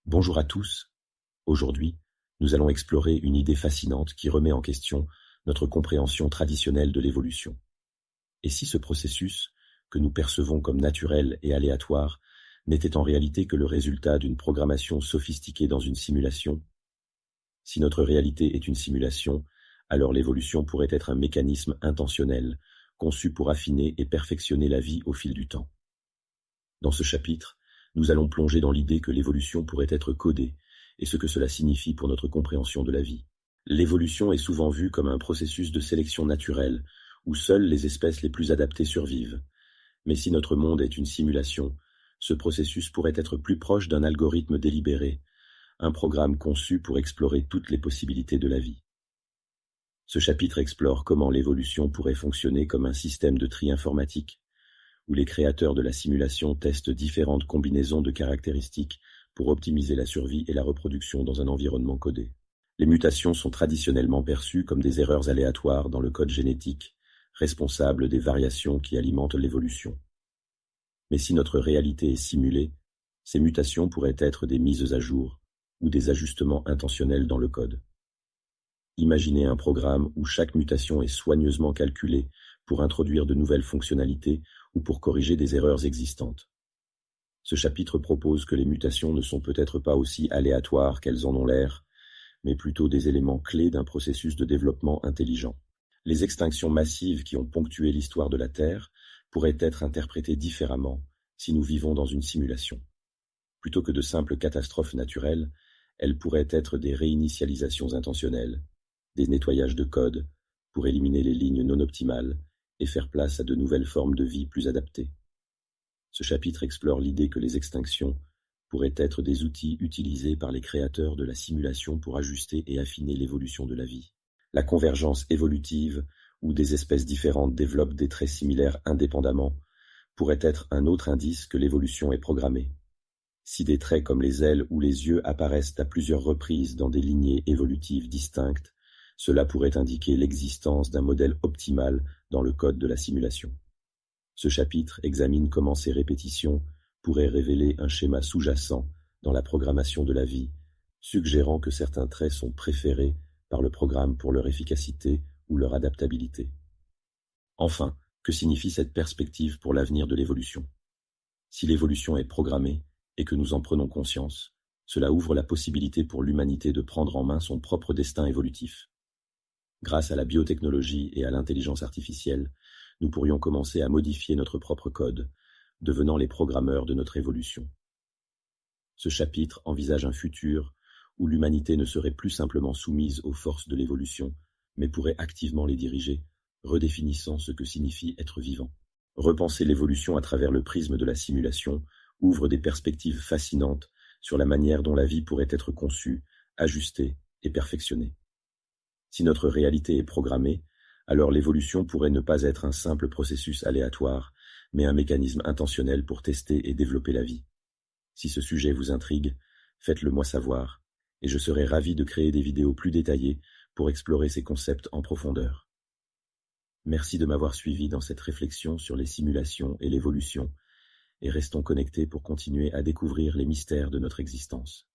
Bonjour à tous. Aujourd'hui, nous allons explorer une idée fascinante qui remet en question notre compréhension traditionnelle de l'évolution. Et si ce processus, que nous percevons comme naturel et aléatoire, n'était en réalité que le résultat d'une programmation sophistiquée dans une simulation? Si notre réalité est une simulation, alors l'évolution pourrait être un mécanisme intentionnel, conçu pour affiner et perfectionner la vie au fil du temps. Dans ce chapitre, nous allons plonger dans l'idée que l'évolution pourrait être codée et ce que cela signifie pour notre compréhension de la vie. L'évolution est souvent vue comme un processus de sélection naturelle, où seules les espèces les plus adaptées survivent. Mais si notre monde est une simulation, ce processus pourrait être plus proche d'un algorithme délibéré, un programme conçu pour explorer toutes les possibilités de la vie. Ce chapitre explore comment l'évolution pourrait fonctionner comme un système de tri informatique, où les créateurs de la simulation testent différentes combinaisons de caractéristiques pour optimiser la survie et la reproduction dans un environnement codé. Les mutations sont traditionnellement perçues comme des erreurs aléatoires dans le code génétique, responsables des variations qui alimentent l'évolution. Mais si notre réalité est simulée, ces mutations pourraient être des mises à jour ou des ajustements intentionnels dans le code. Imaginez un programme où chaque mutation est soigneusement calculée pour introduire de nouvelles fonctionnalités ou pour corriger des erreurs existantes. Ce chapitre propose que les mutations ne sont peut-être pas aussi aléatoires qu'elles en ont l'air, mais plutôt des éléments clés d'un processus de développement intelligent. Les extinctions massives qui ont ponctué l'histoire de la Terre pourraient être interprétées différemment si nous vivons dans une simulation. Plutôt que de simples catastrophes naturelles, elles pourraient être des réinitialisations intentionnelles, des nettoyages de code pour éliminer les lignes non optimales et faire place à de nouvelles formes de vie plus adaptées. Ce chapitre explore l'idée que les extinctions pourraient être des outils utilisés par les créateurs de la simulation pour ajuster et affiner l'évolution de la vie. La convergence évolutive, où des espèces différentes développent des traits similaires indépendamment, pourrait être un autre indice que l'évolution est programmée. Si des traits comme les ailes ou les yeux apparaissent à plusieurs reprises dans des lignées évolutives distinctes, cela pourrait indiquer l'existence d'un modèle optimal dans le code de la simulation. Ce chapitre examine comment ces répétitions pourraient révéler un schéma sous-jacent dans la programmation de la vie, suggérant que certains traits sont préférés par le programme pour leur efficacité ou leur adaptabilité. Enfin, que signifie cette perspective pour l'avenir de l'évolution? Si l'évolution est programmée et que nous en prenons conscience, cela ouvre la possibilité pour l'humanité de prendre en main son propre destin évolutif. Grâce à la biotechnologie et à l'intelligence artificielle, nous pourrions commencer à modifier notre propre code, devenant les programmeurs de notre évolution. Ce chapitre envisage un futur où l'humanité ne serait plus simplement soumise aux forces de l'évolution, mais pourrait activement les diriger, redéfinissant ce que signifie être vivant. Repenser l'évolution à travers le prisme de la simulation ouvre des perspectives fascinantes sur la manière dont la vie pourrait être conçue, ajustée et perfectionnée. Si notre réalité est programmée, alors l'évolution pourrait ne pas être un simple processus aléatoire, mais un mécanisme intentionnel pour tester et développer la vie. Si ce sujet vous intrigue, faites-le moi savoir, et je serai ravi de créer des vidéos plus détaillées pour explorer ces concepts en profondeur. Merci de m'avoir suivi dans cette réflexion sur les simulations et l'évolution, et restons connectés pour continuer à découvrir les mystères de notre existence.